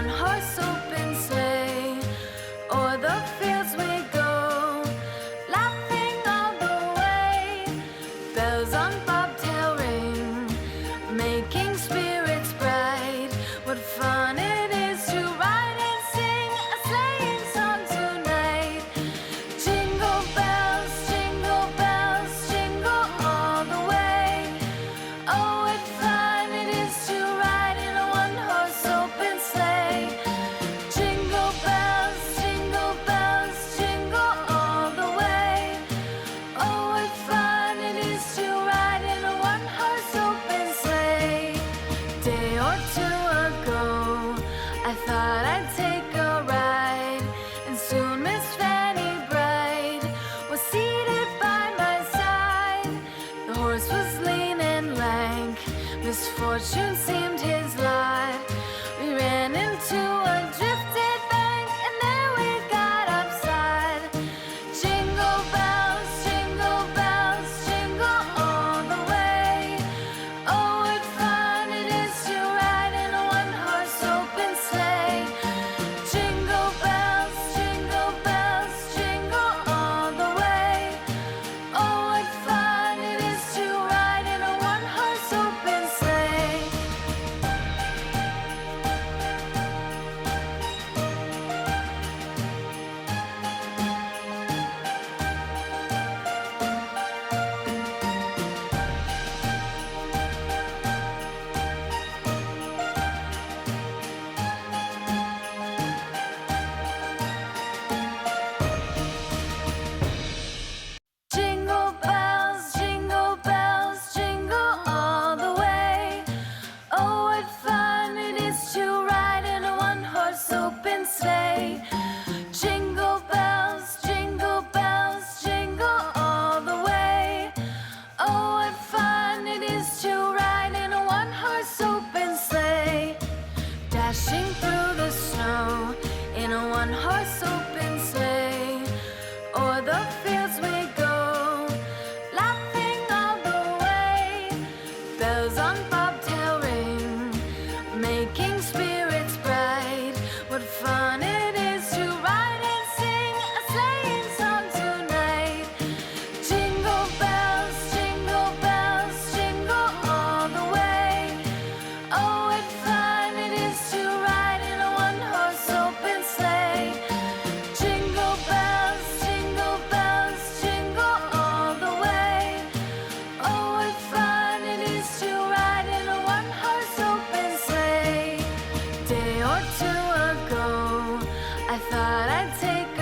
one-horse open sleigh. O'er the fields we go, laughing all the way. Bells on bobtail ring, making spirits bright. What fun it is to ride and sing a sleighing song tonight. Jingle bells, jingle all the way. Oh, what fun it is to ride in a one-horse open sleigh. Jingle bells, jingle all the way. Oh, what fun it is to ride in a one-horse open sleigh. Day or two ago, I thought I'd take a ride, and soon Miss Fanny Bright was seated by my side. The horse was lean and lank, misfortune seemed his lot. We ran into a drifted bank, and there we got upside. Jingle bells, jingle all the way. Oh, what fun it is to ride in a one-horse open sleigh. Jingle bells, jingle all the way. Oh, what fun it is to ride in a one-horse open sleigh. Jingle bells, jingle all the way. Oh, what fun it is to ride in a one-horse open sleigh. Jingle bells, jingle all the way. Oh, what fun it is to ride in a one-horse open sleigh. Dashing through the snow in a one-horse open sleigh. O'er the fields we go, laughing all the way. Bells on bobtail ring, making spirits bright. What fun it is to ride and sing a sleighing song tonight. Jingle bells, jingle all the way. Oh, what fun it is to ride in a one-horse open sleigh. Jingle bells, jingle all the way. Oh, what fun it is to ride in a one-horse open sleigh. Day or two ago, I thought I'd take